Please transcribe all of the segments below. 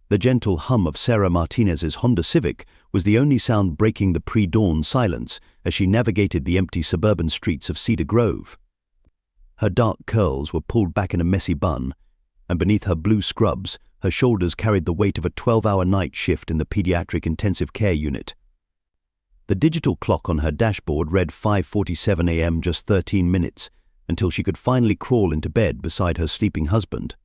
The gentle hum of Sarah Martinez's Honda Civic was the only sound breaking the pre-dawn silence as she navigated the empty suburban streets of Cedar Grove. Her dark curls were pulled back in a messy bun, and beneath her blue scrubs, her shoulders carried the weight of a 12-hour night shift in the pediatric intensive care unit. The digital clock on her dashboard read 5:47 a.m., just 13 minutes, until she could finally crawl into bed beside her sleeping husband.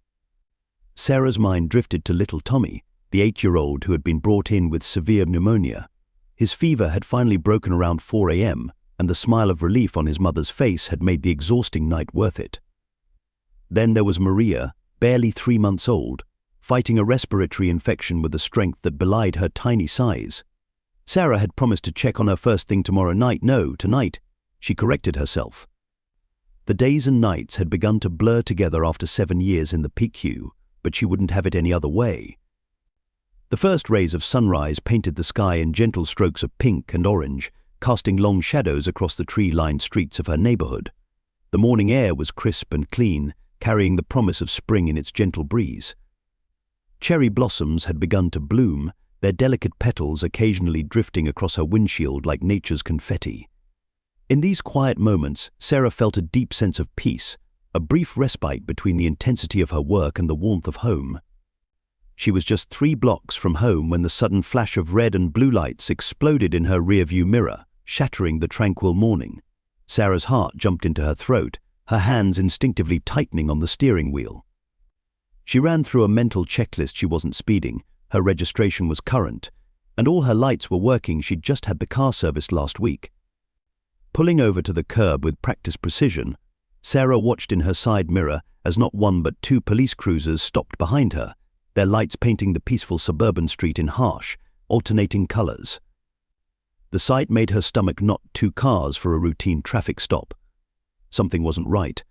Sarah's mind drifted to little Tommy, the 8-year-old who had been brought in with severe pneumonia. His fever had finally broken around 4 a.m., and the smile of relief on his mother's face had made the exhausting night worth it. Then there was Maria, barely 3 months old, fighting a respiratory infection with a strength that belied her tiny size. Sarah had promised to check on her first thing tomorrow night. No, tonight. She corrected herself. The days and nights had begun to blur together after 7 years in the PICU, but she wouldn't have it any other way. The first rays of sunrise painted the sky in gentle strokes of pink and orange, casting long shadows across the tree-lined streets of her neighborhood. The morning air was crisp and clean, carrying the promise of spring in its gentle breeze. Cherry blossoms had begun to bloom, their delicate petals occasionally drifting across her windshield like nature's confetti. In these quiet moments, Sarah felt a deep sense of peace, a brief respite between the intensity of her work and the warmth of home. She was just 3 blocks from home when the sudden flash of red and blue lights exploded in her rearview mirror, shattering the tranquil morning. Sarah's heart jumped into her throat, her hands instinctively tightening on the steering wheel. She ran through a mental checklist. She wasn't speeding, her registration was current, and all her lights were working. She'd just had the car serviced last week. Pulling over to the curb with practiced precision, Sarah watched in her side mirror as not 1 but 2 police cruisers stopped behind her, their lights painting the peaceful suburban street in harsh, alternating colors. The sight made her stomach knot. 2 cars for a routine traffic stop. Something wasn't right.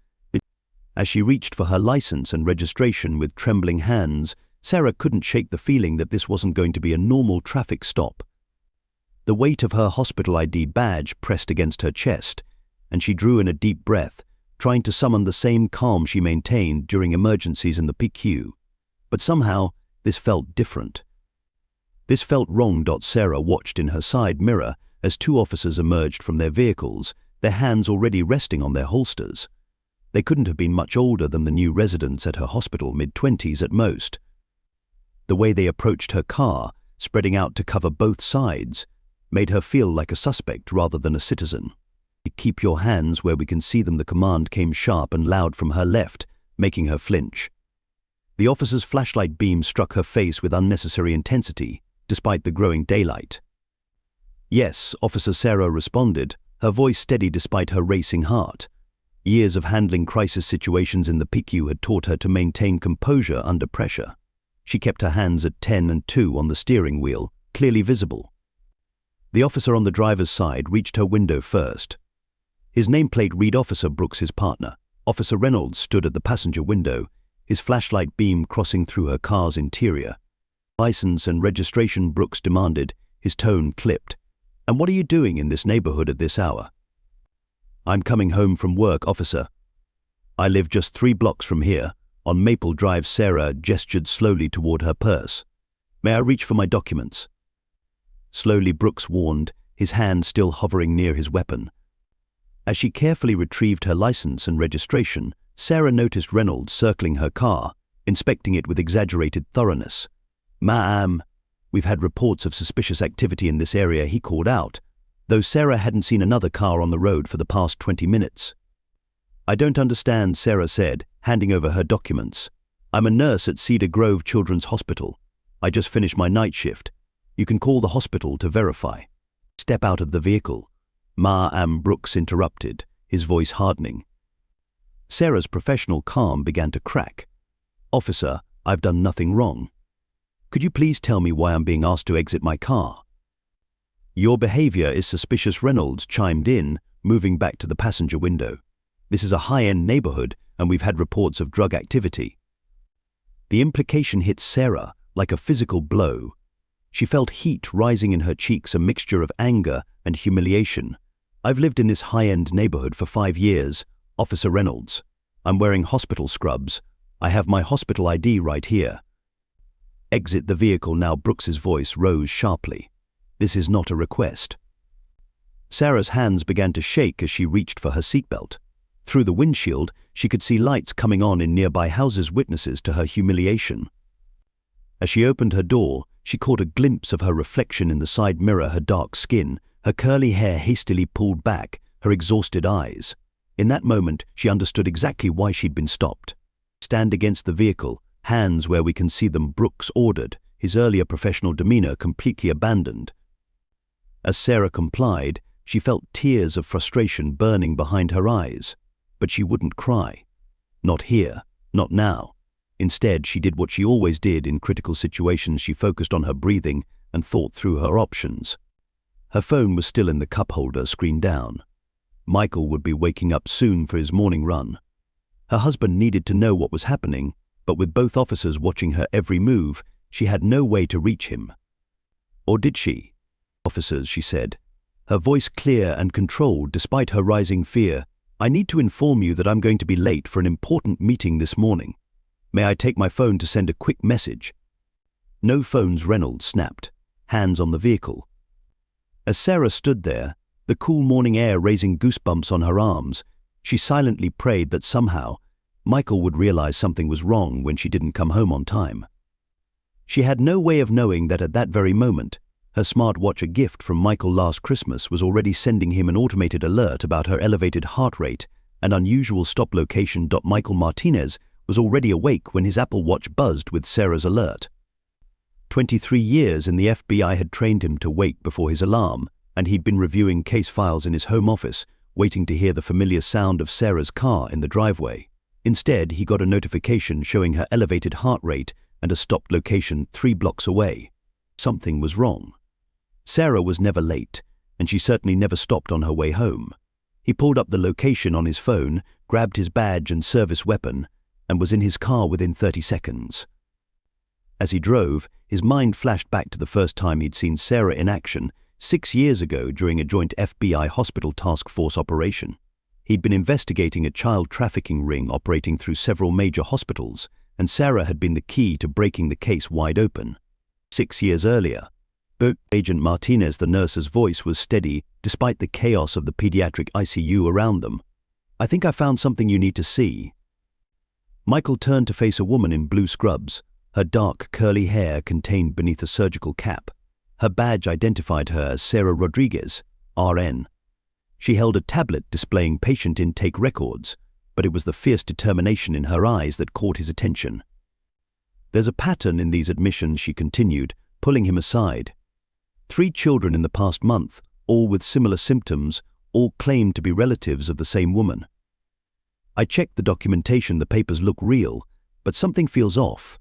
As she reached for her license and registration with trembling hands, Sarah couldn't shake the feeling that this wasn't going to be a normal traffic stop. The weight of her hospital ID badge pressed against her chest, and she drew in a deep breath, trying to summon the same calm she maintained during emergencies in the PICU. But somehow, this felt different. This felt wrong. Sarah watched in her side mirror as 2 officers emerged from their vehicles, their hands already resting on their holsters. They couldn't have been much older than the new residents at her hospital, mid-20s at most. The way they approached her car, spreading out to cover both sides, made her feel like a suspect rather than a citizen. "Keep your hands where we can see them." The command came sharp and loud from her left, making her flinch. The officer's flashlight beam struck her face with unnecessary intensity, despite the growing daylight. "Yes," Officer Sarah responded, her voice steady despite her racing heart. Years of handling crisis situations in the PICU had taught her to maintain composure under pressure. She kept her hands at 10 and 2 on the steering wheel, clearly visible. The officer on the driver's side reached her window first. His nameplate read Officer Brooks, his partner. Officer Reynolds stood at the passenger window, his flashlight beam crossing through her car's interior. "License and registration," Brooks demanded, his tone clipped. "And what are you doing in this neighborhood at this hour?" "I'm coming home from work, officer. I live just 3 blocks from here, on Maple Drive." Sarah gestured slowly toward her purse. "May I reach for my documents?" Slowly, Brooks warned, his hand still hovering near his weapon. As she carefully retrieved her license and registration, Sarah noticed Reynolds circling her car, inspecting it with exaggerated thoroughness. "Ma'am, we've had reports of suspicious activity in this area," he called out, though Sarah hadn't seen another car on the road for the past 20 minutes. "I don't understand," Sarah said, handing over her documents. "I'm a nurse at Cedar Grove Children's Hospital. I just finished my night shift. You can call the hospital to verify." "Step out of the vehicle." "Ma'am," Brooks interrupted, his voice hardening. Sarah's professional calm began to crack. "Officer, I've done nothing wrong. Could you please tell me why I'm being asked to exit my car?" "Your behavior is suspicious," Reynolds chimed in, moving back to the passenger window. "This is a high-end neighborhood, and we've had reports of drug activity." The implication hit Sarah like a physical blow. She felt heat rising in her cheeks, a mixture of anger and humiliation. "I've lived in this high-end neighborhood for 5 years, Officer Reynolds. I'm wearing hospital scrubs. I have my hospital ID right here." Exit the vehicle now. Brooks's voice rose sharply. This is not a request. Sarah's hands began to shake as she reached for her seatbelt. Through the windshield, she could see lights coming on in nearby houses, witnesses to her humiliation. As she opened her door, she caught a glimpse of her reflection in the side mirror, her dark skin, her curly hair hastily pulled back, her exhausted eyes. In that moment, she understood exactly why she'd been stopped. Stand against the vehicle, hands where we can see them, Brooks ordered, his earlier professional demeanor completely abandoned. As Sarah complied, she felt tears of frustration burning behind her eyes. But she wouldn't cry. Not here, not now. Instead, she did what she always did in critical situations. She focused on her breathing and thought through her options. Her phone was still in the cup holder, screen down. Michael would be waking up soon for his morning run. Her husband needed to know what was happening, but with both officers watching her every move, she had no way to reach him. Or did she? Officers, she said, her voice clear and controlled despite her rising fear. I need to inform you that I'm going to be late for an important meeting this morning. May I take my phone to send a quick message? No phones, Reynolds snapped, hands on the vehicle. As Sarah stood there, the cool morning air raising goosebumps on her arms, she silently prayed that somehow Michael would realize something was wrong when she didn't come home on time. She had no way of knowing that at that very moment, her smartwatch, a gift from Michael last Christmas, was already sending him an automated alert about her elevated heart rate and unusual stop location. Michael Martinez was already awake when his Apple Watch buzzed with Sarah's alert. 23 years in the FBI had trained him to wake before his alarm, and he'd been reviewing case files in his home office, waiting to hear the familiar sound of Sarah's car in the driveway. Instead, he got a notification showing her elevated heart rate and a stopped location 3 blocks away. Something was wrong. Sarah was never late, and she certainly never stopped on her way home. He pulled up the location on his phone, grabbed his badge and service weapon, and was in his car within 30 seconds. As he drove, his mind flashed back to the first time he'd seen Sarah in action, 6 years ago during a joint FBI hospital task force operation. He'd been investigating a child trafficking ring operating through several major hospitals, and Sarah had been the key to breaking the case wide open. 6 years earlier, Agent Martinez, the nurse's voice was steady despite the chaos of the pediatric ICU around them. I think I found something you need to see. Michael turned to face a woman in blue scrubs, her dark curly hair contained beneath a surgical cap. Her badge identified her as Sarah Rodriguez, RN. She held a tablet displaying patient intake records, but it was the fierce determination in her eyes that caught his attention. There's a pattern in these admissions, she continued, pulling him aside. 3 children in the past month, all with similar symptoms, all claimed to be relatives of the same woman. I checked the documentation, the papers look real, but something feels off.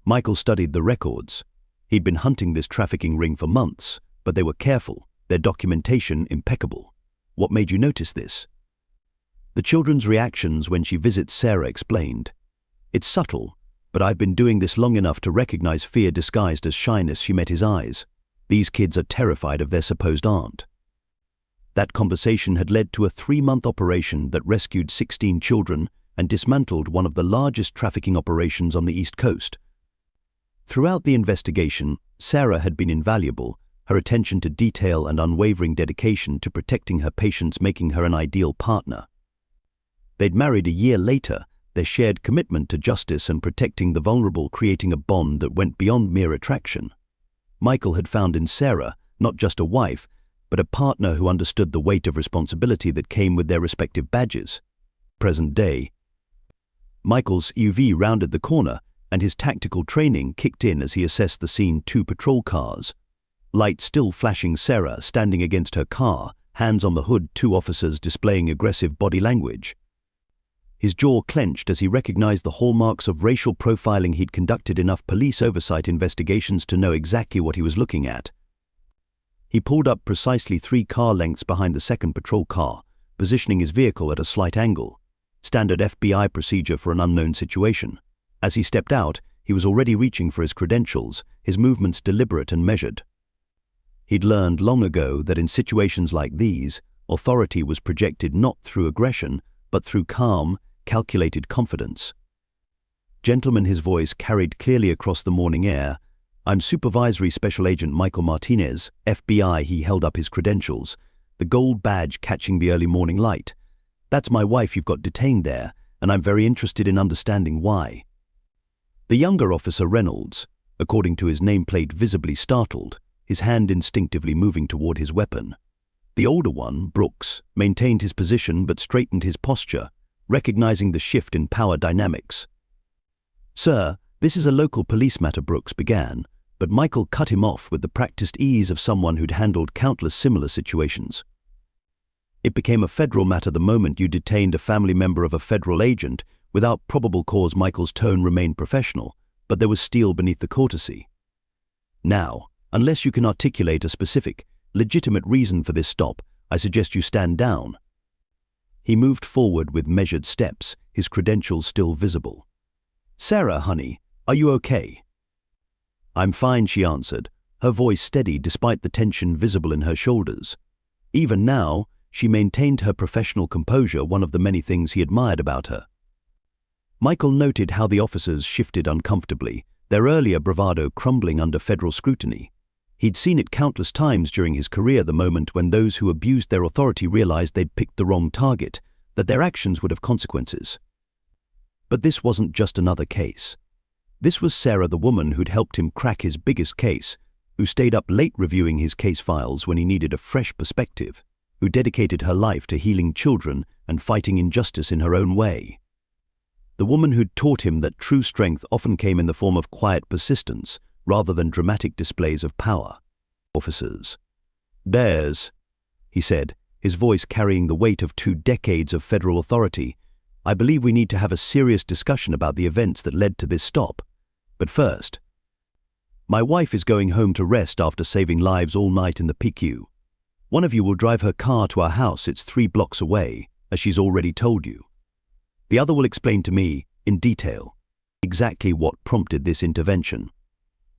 Michael studied the records. He'd been hunting this trafficking ring for months, but they were careful, their documentation impeccable. What made you notice this? The children's reactions when she visits, Sarah explained. It's subtle, but I've been doing this long enough to recognize fear disguised as shyness. She met his eyes. These kids are terrified of their supposed aunt. That conversation had led to a 3-month operation that rescued 16 children and dismantled one of the largest trafficking operations on the East Coast. Throughout the investigation, Sarah had been invaluable, her attention to detail and unwavering dedication to protecting her patients making her an ideal partner. They'd married a year later, their shared commitment to justice and protecting the vulnerable creating a bond that went beyond mere attraction. Michael had found in Sarah not just a wife, but a partner who understood the weight of responsibility that came with their respective badges. Present day. Michael's UV rounded the corner, and his tactical training kicked in as he assessed the scene. 2 patrol cars. Light still flashing, Sarah standing against her car, hands on the hood, 2 officers displaying aggressive body language. His jaw clenched as he recognized the hallmarks of racial profiling. He'd conducted enough police oversight investigations to know exactly what he was looking at. He pulled up precisely 3 car lengths behind the second patrol car, positioning his vehicle at a slight angle. Standard FBI procedure for an unknown situation. As he stepped out, he was already reaching for his credentials, his movements deliberate and measured. He'd learned long ago that in situations like these, authority was projected not through aggression, but through calm, calculated confidence. Gentlemen, his voice carried clearly across the morning air. I'm Supervisory Special Agent Michael Martinez, FBI. He held up his credentials, the gold badge catching the early morning light. That's my wife you've got detained there, and I'm very interested in understanding why. The younger officer, Reynolds, according to his nameplate, visibly startled, his hand instinctively moving toward his weapon. The older one, Brooks, maintained his position but straightened his posture, recognizing the shift in power dynamics. Sir, this is a local police matter, Brooks began, but Michael cut him off with the practiced ease of someone who'd handled countless similar situations. It became a federal matter the moment you detained a family member of a federal agent without probable cause. Michael's tone remained professional, but there was steel beneath the courtesy. Now, unless you can articulate a specific, legitimate reason for this stop, I suggest you stand down. He moved forward with measured steps, his credentials still visible. Sarah, honey, are you okay? I'm fine, she answered, her voice steady despite the tension visible in her shoulders. Even now, she maintained her professional composure, one of the many things he admired about her. Michael noted how the officers shifted uncomfortably, their earlier bravado crumbling under federal scrutiny. He'd seen it countless times during his career, the moment when those who abused their authority realized they'd picked the wrong target, that their actions would have consequences. But this wasn't just another case. This was Sarah, the woman who'd helped him crack his biggest case, who stayed up late reviewing his case files when he needed a fresh perspective, who dedicated her life to healing children and fighting injustice in her own way. The woman who'd taught him that true strength often came in the form of quiet persistence, rather than dramatic displays of power. Officers. There's, he said, his voice carrying the weight of 2 decades of federal authority, I believe we need to have a serious discussion about the events that led to this stop. But first, my wife is going home to rest after saving lives all night in the PQ. One of you will drive her car to our house, it's 3 blocks away, as she's already told you. The other will explain to me, in detail, exactly what prompted this intervention.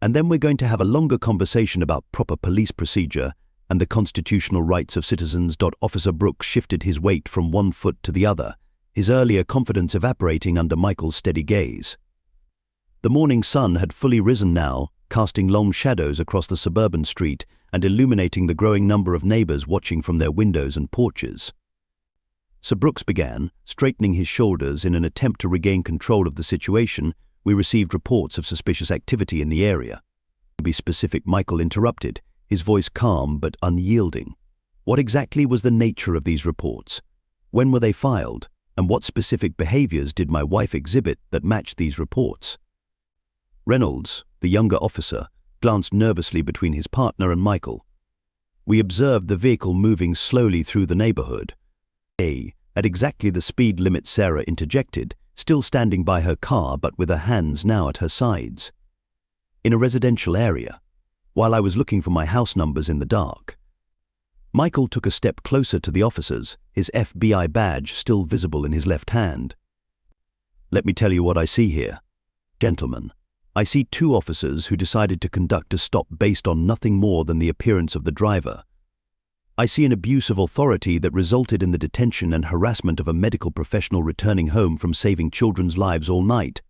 And then we're going to have a longer conversation about proper police procedure and the constitutional rights of citizens. Officer Brooks shifted his weight from one foot to the other, his earlier confidence evaporating under Michael's steady gaze. The morning sun had fully risen now, casting long shadows across the suburban street and illuminating the growing number of neighbors watching from their windows and porches. Sir Brooks began, straightening his shoulders in an attempt to regain control of the situation. We received reports of suspicious activity in the area. To be specific, Michael interrupted, his voice calm but unyielding. What exactly was the nature of these reports? When were they filed? And what specific behaviors did my wife exhibit that matched these reports? Reynolds, the younger officer, glanced nervously between his partner and Michael. We observed the vehicle moving slowly through the neighborhood. At exactly the speed limit, Sarah interjected, still standing by her car but with her hands now at her sides. In a residential area, while I was looking for my house numbers in the dark. Michael took a step closer to the officers, his FBI badge still visible in his left hand. Let me tell you what I see here. Gentlemen, I see 2 officers who decided to conduct a stop based on nothing more than the appearance of the driver. I see an abuse of authority that resulted in the detention and harassment of a medical professional returning home from saving children's lives all night.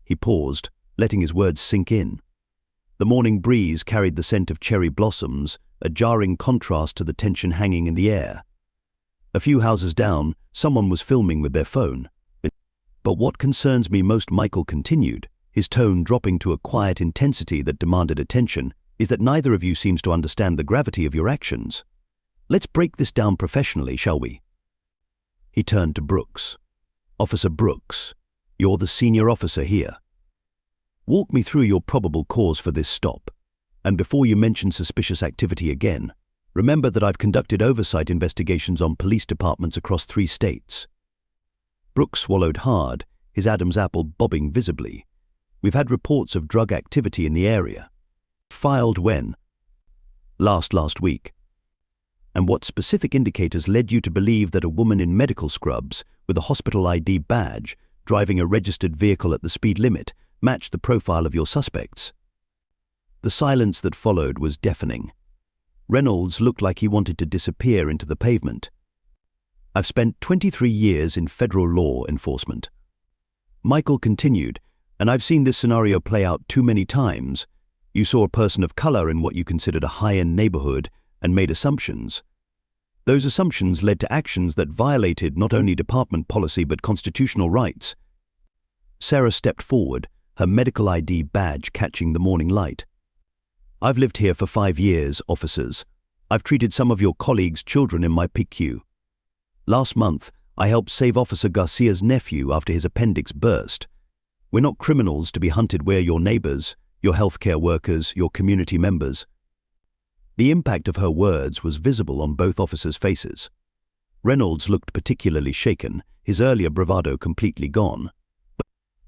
He paused, letting his words sink in. The morning breeze carried the scent of cherry blossoms, a jarring contrast to the tension hanging in the air. A few houses down, someone was filming with their phone. But what concerns me most, Michael continued, his tone dropping to a quiet intensity that demanded attention, is that neither of you seems to understand the gravity of your actions. Let's break this down professionally, shall we? He turned to Brooks. Officer Brooks, you're the senior officer here. Walk me through your probable cause for this stop. And before you mention suspicious activity again, remember that I've conducted oversight investigations on police departments across 3 states. Brooks swallowed hard, his Adam's apple bobbing visibly. We've had reports of drug activity in the area. Filed when? Last week. And what specific indicators led you to believe that a woman in medical scrubs with a hospital ID badge driving a registered vehicle at the speed limit matched the profile of your suspects? The silence that followed was deafening. Reynolds looked like he wanted to disappear into the pavement. I've spent 23 years in federal law enforcement. Michael continued, "And I've seen this scenario play out too many times. You saw a person of color in what you considered a high-end neighborhood and made assumptions. Those assumptions led to actions that violated not only department policy but constitutional rights." Sarah stepped forward, her medical ID badge catching the morning light. "I've lived here for 5 years, officers. I've treated some of your colleagues' children in my PICU. Last month, I helped save Officer Garcia's nephew after his appendix burst. We're not criminals to be hunted. We're your neighbors, your healthcare workers, your community members." The impact of her words was visible on both officers' faces. Reynolds looked particularly shaken, his earlier bravado completely gone.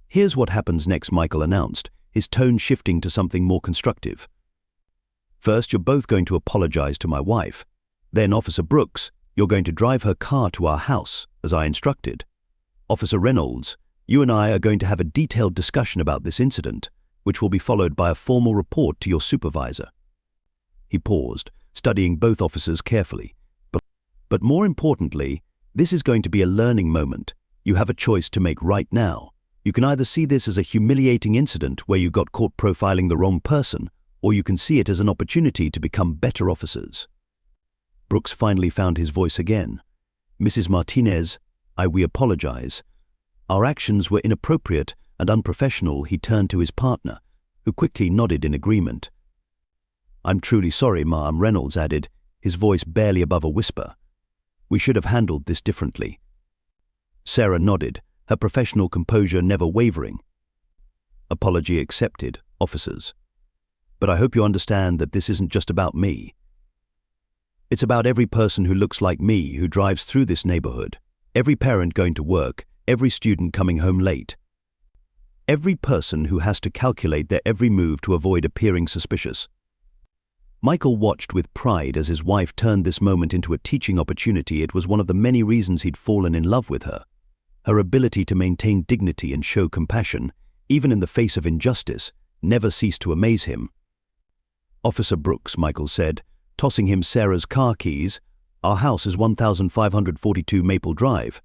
"Here's what happens next," Michael announced, his tone shifting to something more constructive. "First, you're both going to apologize to my wife. Then, Officer Brooks, you're going to drive her car to our house, as I instructed. Officer Reynolds, you and I are going to have a detailed discussion about this incident, which will be followed by a formal report to your supervisor." He paused, studying both officers carefully. But more importantly, this is going to be a learning moment. You have a choice to make right now. You can either see this as a humiliating incident where you got caught profiling the wrong person, or you can see it as an opportunity to become better officers. Brooks finally found his voice again. "Mrs. Martinez, we apologize. Our actions were inappropriate and unprofessional." He turned to his partner, who quickly nodded in agreement. "I'm truly sorry, Ma'am," Reynolds added, his voice barely above a whisper. "We should have handled this differently." Sarah nodded, her professional composure never wavering. "Apology accepted, officers. But I hope you understand that this isn't just about me. It's about every person who looks like me who drives through this neighborhood, every parent going to work, every student coming home late, every person who has to calculate their every move to avoid appearing suspicious." Michael watched with pride as his wife turned this moment into a teaching opportunity. It was one of the many reasons he'd fallen in love with her. Her ability to maintain dignity and show compassion, even in the face of injustice, never ceased to amaze him. "Officer Brooks," Michael said, tossing him Sarah's car keys, "our house is 1542 Maple Drive.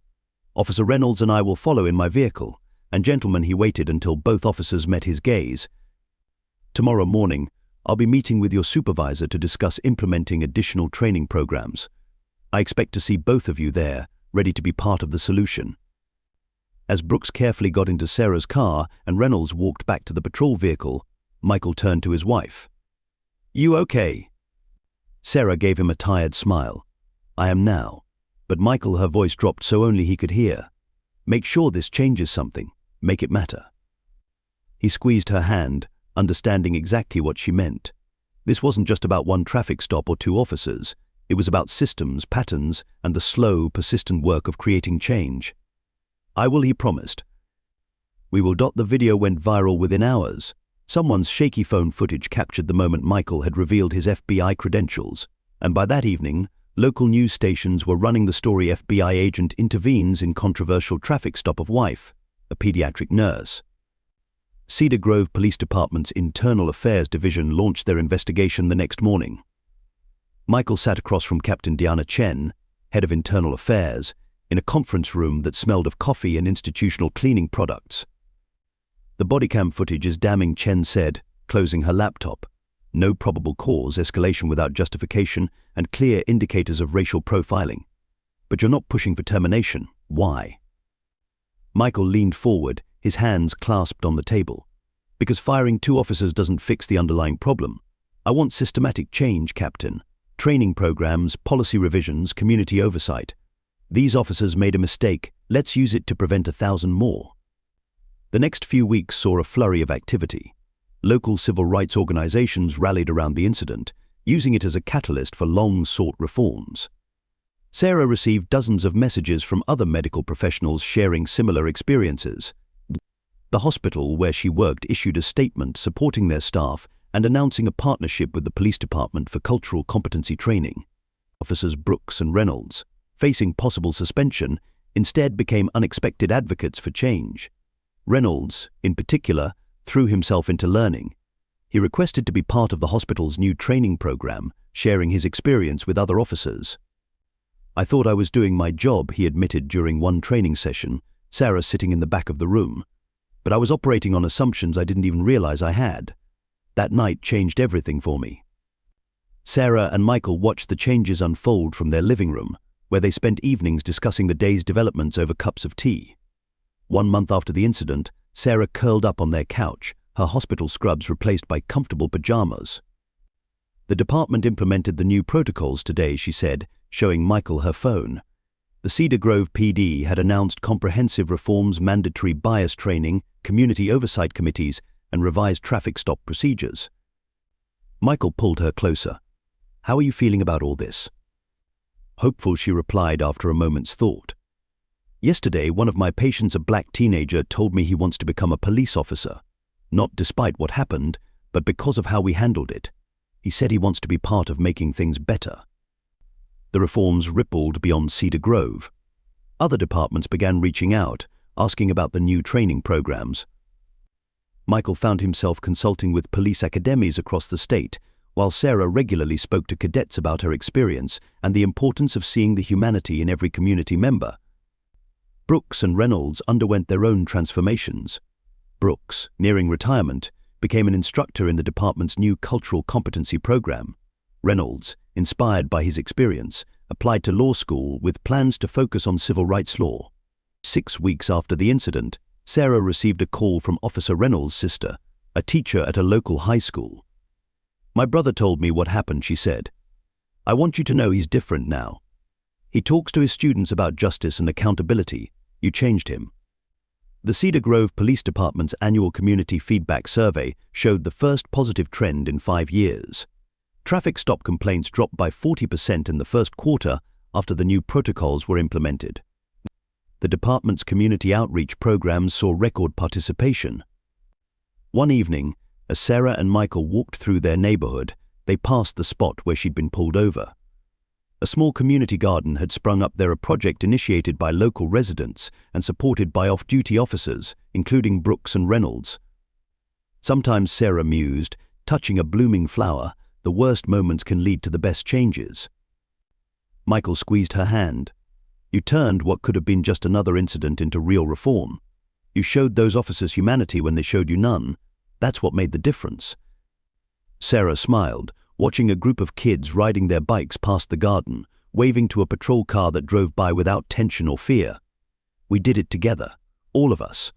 Officer Reynolds and I will follow in my vehicle." And gentlemen, he waited until both officers met his gaze. "Tomorrow morning, I'll be meeting with your supervisor to discuss implementing additional training programs. I expect to see both of you there, ready to be part of the solution." As Brooks carefully got into Sarah's car and Reynolds walked back to the patrol vehicle, Michael turned to his wife. "You okay?" Sarah gave him a tired smile. "I am now." But Michael, her voice dropped so only he could hear. "Make sure this changes something. Make it matter." He squeezed her hand, understanding exactly what she meant. This wasn't just about one traffic stop or 2 officers. It was about systems, patterns, and the slow, persistent work of creating change. "I will," he promised. "We will." The video went viral within hours. Someone's shaky phone footage captured the moment Michael had revealed his FBI credentials, and by that evening, local news stations were running the story. FBI agent intervenes in controversial traffic stop of wife, a pediatric nurse. Cedar Grove Police Department's Internal Affairs Division launched their investigation the next morning. Michael sat across from Captain Deanna Chen, head of Internal Affairs, in a conference room that smelled of coffee and institutional cleaning products. "The bodycam footage is damning," Chen said, closing her laptop. "No probable cause, escalation without justification, and clear indicators of racial profiling. But you're not pushing for termination. Why?" Michael leaned forward, his hands clasped on the table. "Because firing 2 officers doesn't fix the underlying problem. I want systematic change, Captain. Training programs, policy revisions, community oversight. These officers made a mistake. Let's use it to prevent 1,000 more." The next few weeks saw a flurry of activity. Local civil rights organizations rallied around the incident, using it as a catalyst for long-sought reforms. Sarah received dozens of messages from other medical professionals sharing similar experiences. The hospital where she worked issued a statement supporting their staff and announcing a partnership with the police department for cultural competency training. Officers Brooks and Reynolds, facing possible suspension, instead became unexpected advocates for change. Reynolds, in particular, threw himself into learning. He requested to be part of the hospital's new training program, sharing his experience with other officers. "I thought I was doing my job," he admitted during one training session, Sarah sitting in the back of the room. but I was operating on assumptions I didn't even realize I had. That night changed everything for me. Sarah and Michael watched the changes unfold from their living room, where they spent evenings discussing the day's developments over cups of tea. 1 month after the incident, Sarah curled up on their couch, her hospital scrubs replaced by comfortable pajamas. The department implemented the new protocols today, she said, showing Michael her phone. The Cedar Grove PD had announced comprehensive reforms, mandatory bias training, community oversight committees, and revised traffic stop procedures. Michael pulled her closer. "How are you feeling about all this?" Hopeful, she replied after a moment's thought. "Yesterday, one of my patients, a black teenager, told me he wants to become a police officer. Not despite what happened, but because of how we handled it. He said he wants to be part of making things better." The reforms rippled beyond Cedar Grove. Other departments began reaching out, asking about the new training programs. Michael found himself consulting with police academies across the state, while Sarah regularly spoke to cadets about her experience and the importance of seeing the humanity in every community member. Brooks and Reynolds underwent their own transformations. Brooks, nearing retirement, became an instructor in the department's new cultural competency program. Reynolds, inspired by his experience, applied to law school with plans to focus on civil rights law. 6 weeks after the incident, Sarah received a call from Officer Reynolds' sister, a teacher at a local high school. "My brother told me what happened," she said. "I want you to know he's different now. He talks to his students about justice and accountability. You changed him." The Cedar Grove Police Department's annual community feedback survey showed the first positive trend in 5 years. Traffic stop complaints dropped by 40% in the first quarter after the new protocols were implemented. The department's community outreach programs saw record participation. One evening, as Sarah and Michael walked through their neighborhood, they passed the spot where she'd been pulled over. A small community garden had sprung up there, a project initiated by local residents and supported by off-duty officers, including Brooks and Reynolds. Sometimes, Sarah mused, touching a blooming flower, the worst moments can lead to the best changes. Michael squeezed her hand. "You turned what could have been just another incident into real reform. You showed those officers humanity when they showed you none. That's what made the difference." Sarah smiled, watching a group of kids riding their bikes past the garden, waving to a patrol car that drove by without tension or fear. "We did it together, all of us.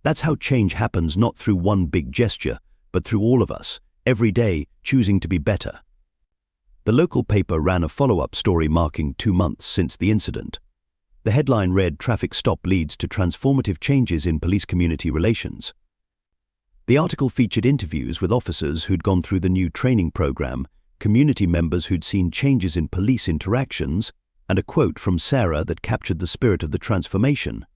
That's how change happens, not through one big gesture, but through all of us, every day, choosing to be better." The local paper ran a follow-up story marking 2 months since the incident. The headline read, "Traffic Stop Leads to Transformative Changes in Police-Community Relations." The article featured interviews with officers who'd gone through the new training program, community members who'd seen changes in police interactions, and a quote from Sarah that captured the spirit of the transformation.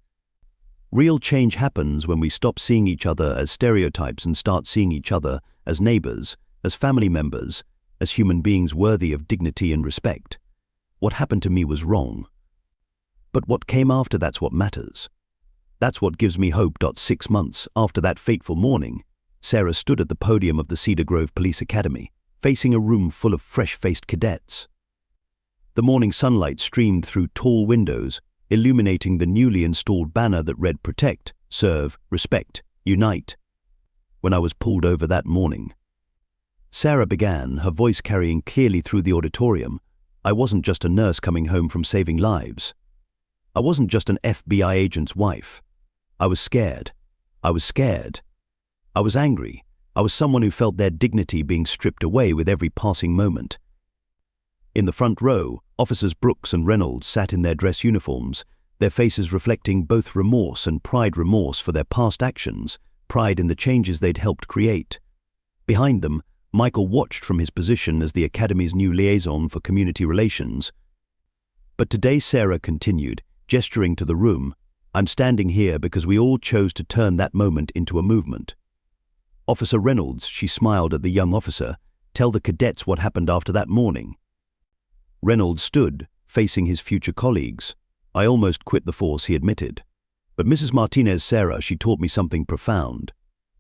"Real change happens when we stop seeing each other as stereotypes and start seeing each other as neighbors, as family members, as human beings worthy of dignity and respect. What happened to me was wrong. But what came after, that's what matters. That's what gives me hope." 6 months after that fateful morning, Sarah stood at the podium of the Cedar Grove Police Academy, facing a room full of fresh-faced cadets. The morning sunlight streamed through tall windows, illuminating the newly installed banner that read, "Protect, Serve, Respect, Unite." "When I was pulled over that morning," Sarah began, her voice carrying clearly through the auditorium, "I wasn't just a nurse coming home from saving lives. I wasn't just an FBI agent's wife. I was scared. I was scared. I was angry. I was someone who felt their dignity being stripped away with every passing moment." In the front row, Officers Brooks and Reynolds sat in their dress uniforms, their faces reflecting both remorse and pride. Remorse for their past actions, pride in the changes they'd helped create. Behind them, Michael watched from his position as the Academy's new liaison for community relations. "But today," Sarah continued, gesturing to the room, "I'm standing here because we all chose to turn that moment into a movement." "Officer Reynolds," she smiled at the young officer, "tell the cadets what happened after that morning." Reynolds stood, facing his future colleagues. "I almost quit the force," he admitted. "But Mrs. Martinez, Sarah, she taught me something profound.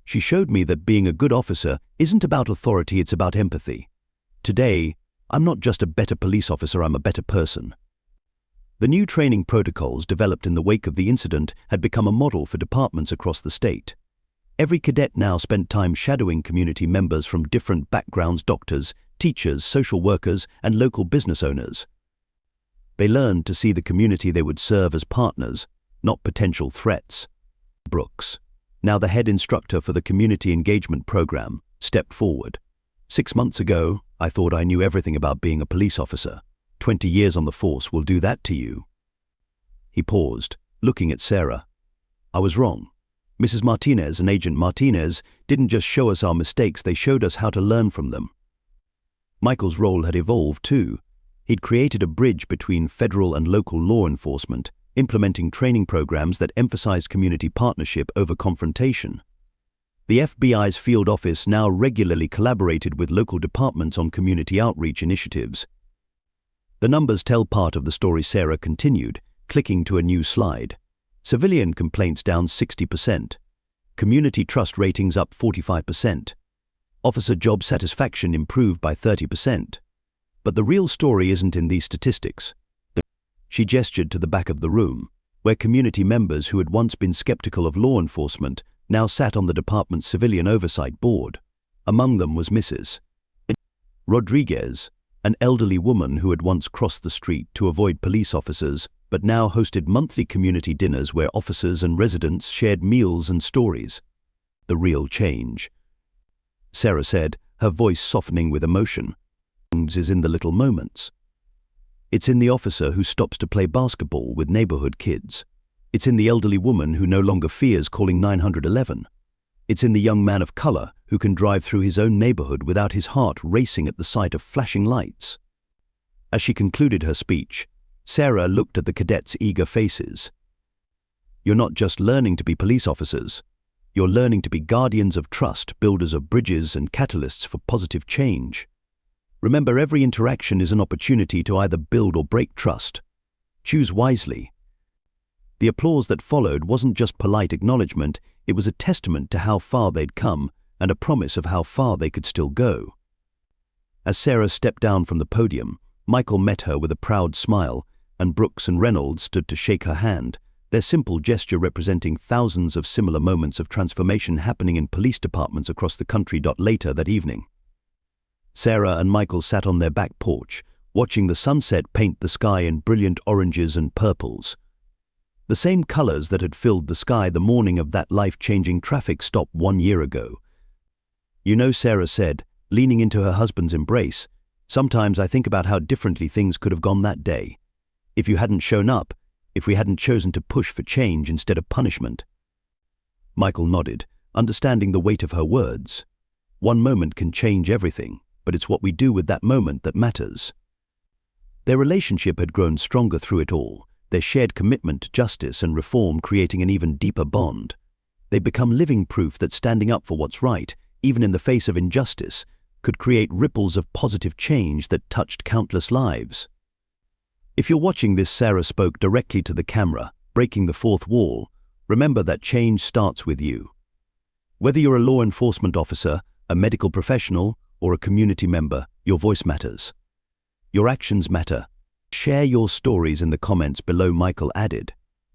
She showed me that being a good officer isn't about authority, it's about empathy. Today, I'm not just a better police officer, I'm a better person." The new training protocols developed in the wake of the incident had become a model for departments across the state. Every cadet now spent time shadowing community members from different backgrounds: doctors, teachers, social workers, and local business owners. They learned to see the community they would serve as partners, not potential threats. Brooks, now the head instructor for the Community Engagement Program, stepped forward. 6 months ago, I thought I knew everything about being a police officer. 20 years on the force will do that to you. He paused, looking at Sarah. I was wrong. Mrs. Martinez and Agent Martinez didn't just show us our mistakes, they showed us how to learn from them. Michael's role had evolved too. He'd created a bridge between federal and local law enforcement, implementing training programs that emphasized community partnership over confrontation. The FBI's field office now regularly collaborated with local departments on community outreach initiatives. The numbers tell part of the story. Sarah continued, clicking to a new slide. Civilian complaints down 60%. Community trust ratings up 45%. Officer job satisfaction improved by 30%. But the real story isn't in these statistics. She gestured to the back of the room, where community members who had once been skeptical of law enforcement now sat on the department's civilian oversight board. Among them was Mrs. Rodriguez, an elderly woman who had once crossed the street to avoid police officers, but now hosted monthly community dinners where officers and residents shared meals and stories. The real change, Sarah said, her voice softening with emotion, is in the little moments. It's in the officer who stops to play basketball with neighborhood kids. It's in the elderly woman who no longer fears calling 911. It's in the young man of color who can drive through his own neighborhood without his heart racing at the sight of flashing lights. As she concluded her speech, Sarah looked at the cadets' eager faces. You're not just learning to be police officers. You're learning to be guardians of trust, builders of bridges, and catalysts for positive change. Remember, every interaction is an opportunity to either build or break trust. Choose wisely. The applause that followed wasn't just polite acknowledgement, it was a testament to how far they'd come and a promise of how far they could still go. As Sarah stepped down from the podium, Michael met her with a proud smile, and Brooks and Reynolds stood to shake her hand, their simple gesture representing thousands of similar moments of transformation happening in police departments across the country. Later that evening, Sarah and Michael sat on their back porch, watching the sunset paint the sky in brilliant oranges and purples. The same colors that had filled the sky the morning of that life-changing traffic stop 1 year ago. You know, Sarah said, leaning into her husband's embrace, sometimes I think about how differently things could have gone that day. If you hadn't shown up, if we hadn't chosen to push for change instead of punishment. Michael nodded, understanding the weight of her words. One moment can change everything, but it's what we do with that moment that matters. Their relationship had grown stronger through it all, their shared commitment to justice and reform creating an even deeper bond. They'd become living proof that standing up for what's right, even in the face of injustice, could create ripples of positive change that touched countless lives. If you're watching this, Sarah spoke directly to the camera, breaking the fourth wall. Remember that change starts with you. Whether you're a law enforcement officer, a medical professional, or a community member, your voice matters. Your actions matter. Share your stories in the comments below. Michael added,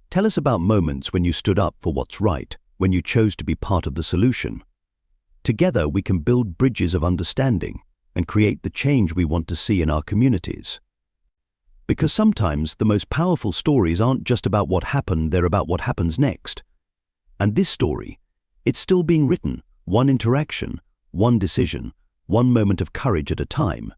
tell us about moments when you stood up for what's right, when you chose to be part of the solution. Together we can build bridges of understanding and create the change we want to see in our communities. Because sometimes the most powerful stories aren't just about what happened, they're about what happens next. And this story, it's still being written, one interaction, one decision, one moment of courage at a time.